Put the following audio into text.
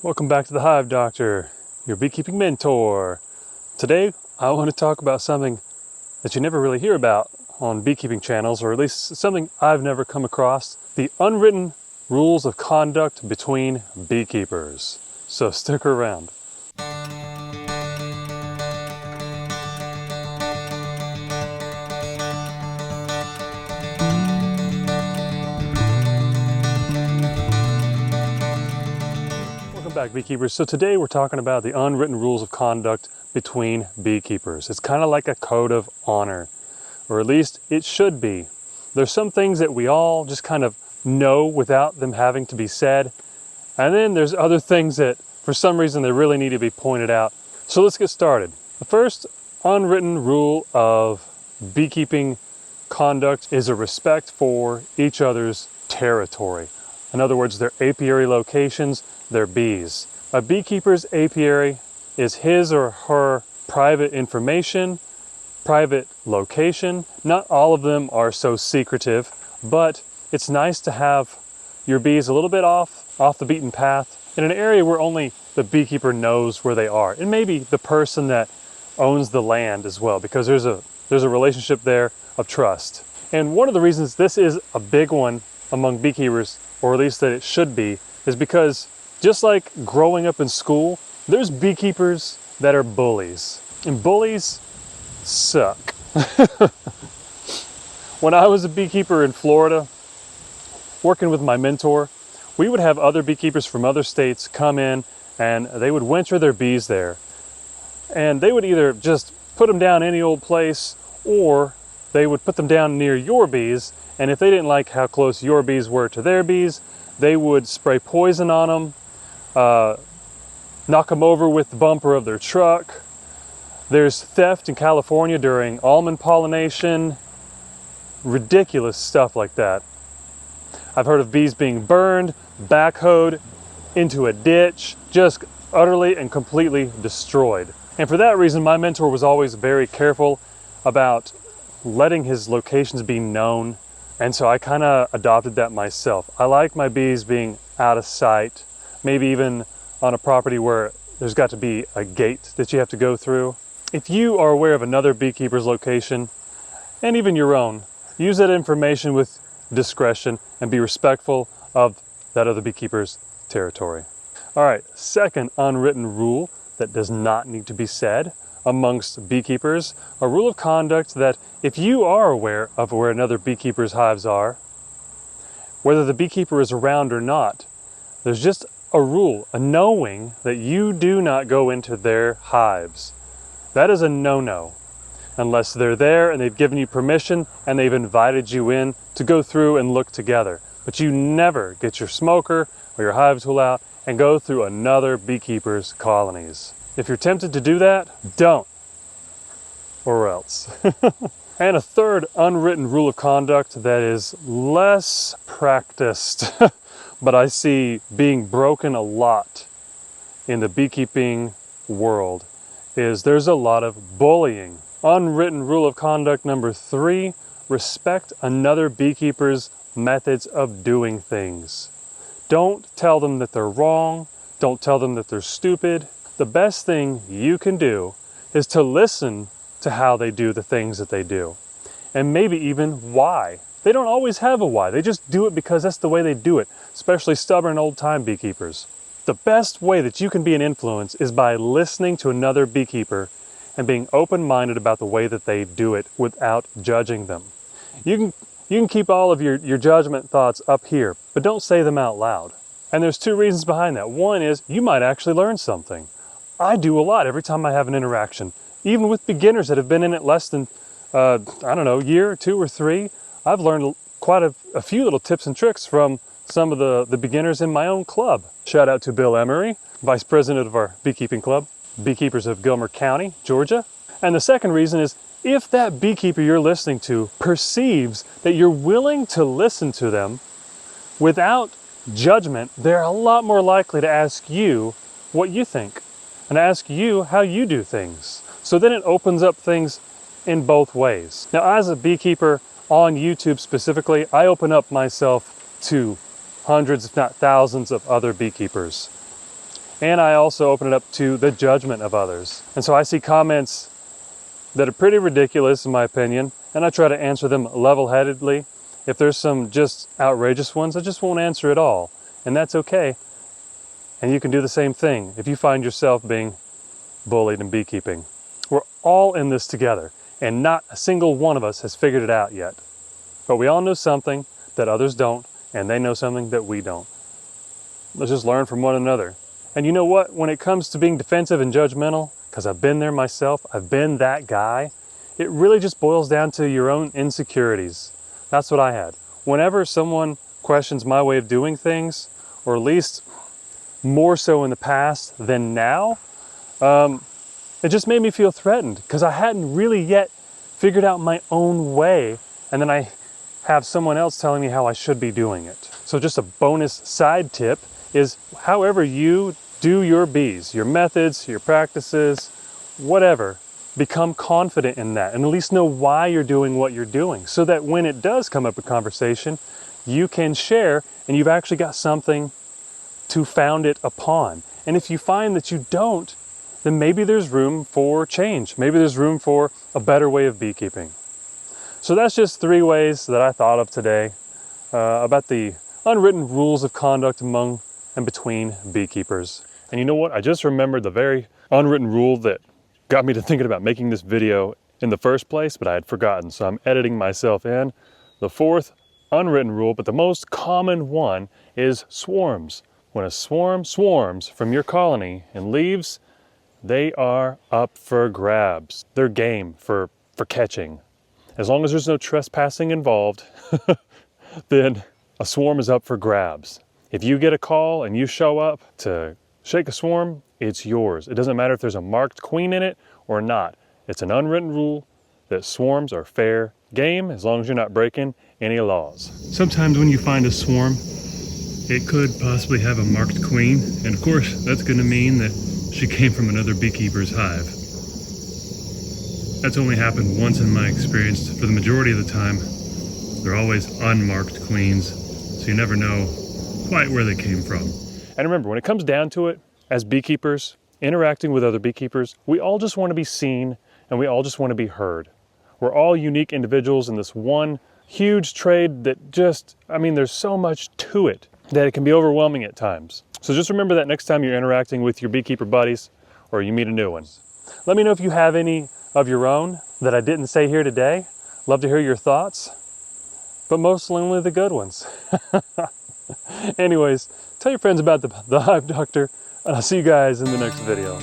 Welcome back to the Hive Doctor, your beekeeping mentor. Today, I want to talk about something that you never really hear about on beekeeping channels, or at least something I've never come across: the unwritten rules of conduct between beekeepers. So stick around. Welcome back, beekeepers. So today we're talking about the unwritten rules of conduct between beekeepers. It's kind of like a code of honor, or at least it should be. There's some things that we all just kind of know without them having to be said, and then there's other things that for some reason they really need to be pointed out. So let's get started. The first unwritten rule of beekeeping conduct is a respect for each other's territory. In other words, their apiary locations, their bees. A beekeeper's apiary is his or her private information, private location. Not all of them are so secretive, but it's nice to have your bees a little bit off the beaten path in an area where only the beekeeper knows where they are, and maybe the person that owns the land as well, because there's a relationship there of trust. And one of the reasons this is a big one among beekeepers, or at least that it should be, is because just like growing up in school, there's beekeepers that are bullies, and bullies suck. When I was a beekeeper in Florida, working with my mentor, we would have other beekeepers from other states come in and they would winter their bees there. And they would either just put them down any old place, or they would put them down near your bees, and if they didn't like how close your bees were to their bees, they would spray poison on them, knock them over with the bumper of their truck. There's theft in California during almond pollination, ridiculous stuff like that. I've heard of bees being burned, backhoed into a ditch, just utterly and completely destroyed. And for that reason, my mentor was always very careful about letting his locations be known. And so I kind of adopted that myself. I like my bees being out of sight, maybe even on a property where there's got to be a gate that you have to go through. If you are aware of another beekeeper's location, and even your own, use that information with discretion and be respectful of that other beekeeper's territory. All right, second unwritten rule that does not need to be said amongst beekeepers, a rule of conduct that if you are aware of where another beekeeper's hives are, whether the beekeeper is around or not, there's just a rule, a knowing that you do not go into their hives. That is a no-no, unless they're there and they've given you permission and they've invited you in to go through and look together. But you never get your smoker or your hive tool out and go through another beekeeper's colonies. If you're tempted to do that, don't, or else. And a third unwritten rule of conduct that is less practiced, but I see being broken a lot in the beekeeping world, is there's a lot of bullying. Unwritten rule of conduct number 3, respect another beekeeper's methods of doing things. Don't tell them that they're wrong. Don't tell them that they're stupid. The best thing you can do is to listen to how they do the things that they do, and maybe even why. They don't always have a why. They just do it because that's the way they do it, especially stubborn old-time beekeepers. The best way that you can be an influence is by listening to another beekeeper and being open-minded about the way that they do it without judging them. You can keep all of your judgment thoughts up here, but don't say them out loud. And there's 2 reasons behind that. One is you might actually learn something. I do a lot every time I have an interaction. Even with beginners that have been in it less than, I don't know, a year, 2 or 3, I've learned quite a few little tips and tricks from some of the beginners in my own club. Shout out to Bill Emery, Vice President of our Beekeeping Club, Beekeepers of Gilmer County, Georgia. And the second reason is, if that beekeeper you're listening to perceives that you're willing to listen to them without judgment, they're a lot more likely to ask you what you think and ask you how you do things. So then it opens up things in both ways. Now, as a beekeeper on YouTube specifically, I open up myself to hundreds, if not thousands, of other beekeepers. And I also open it up to the judgment of others. And so I see comments that are pretty ridiculous in my opinion, and I try to answer them level-headedly. If there's some just outrageous ones, I just won't answer at all. And that's okay. And you can do the same thing if you find yourself being bullied in beekeeping. We're all in this together, and not a single one of us has figured it out yet. But we all know something that others don't, and they know something that we don't. Let's just learn from one another. And you know what? When it comes to being defensive and judgmental, because I've been there myself, I've been that guy, it really just boils down to your own insecurities. That's what I had. Whenever someone questions my way of doing things, or at least more so in the past than now, it just made me feel threatened because I hadn't really yet figured out my own way, and then I have someone else telling me how I should be doing it. So just a bonus side tip is however you do your bees, your methods, your practices, whatever, become confident in that and at least know why you're doing what you're doing so that when it does come up a conversation, you can share and you've actually got something to found it upon. And if you find that you don't, then maybe there's room for change. Maybe there's room for a better way of beekeeping. So that's just 3 ways that I thought of today about the unwritten rules of conduct among and between beekeepers. And you know what? I just remembered the very unwritten rule that got me to thinking about making this video in the first place, but I had forgotten. So I'm editing myself in. The 4th unwritten rule, but the most common one, is swarms. When a swarm swarms from your colony and leaves, they are up for grabs. They're game for catching. As long as there's no trespassing involved, then a swarm is up for grabs. If you get a call and you show up to shake a swarm, it's yours. It doesn't matter if there's a marked queen in it or not. It's an unwritten rule that swarms are fair game as long as you're not breaking any laws. Sometimes when you find a swarm, it could possibly have a marked queen, and of course that's going to mean that she came from another beekeeper's hive. That's only happened once in my experience. For the majority of the time, they're always unmarked queens, so you never know quite where they came from. And remember, when it comes down to it, as beekeepers, interacting with other beekeepers, we all just want to be seen and we all just want to be heard. We're all unique individuals in this one huge trade that just, there's so much to it that it can be overwhelming at times. So just remember that next time you're interacting with your beekeeper buddies or you meet a new one. Let me know if you have any of your own that I didn't say here today. Love to hear your thoughts, but mostly only the good ones. Anyways, tell your friends about the Hive Doctor, and I'll see you guys in the next video.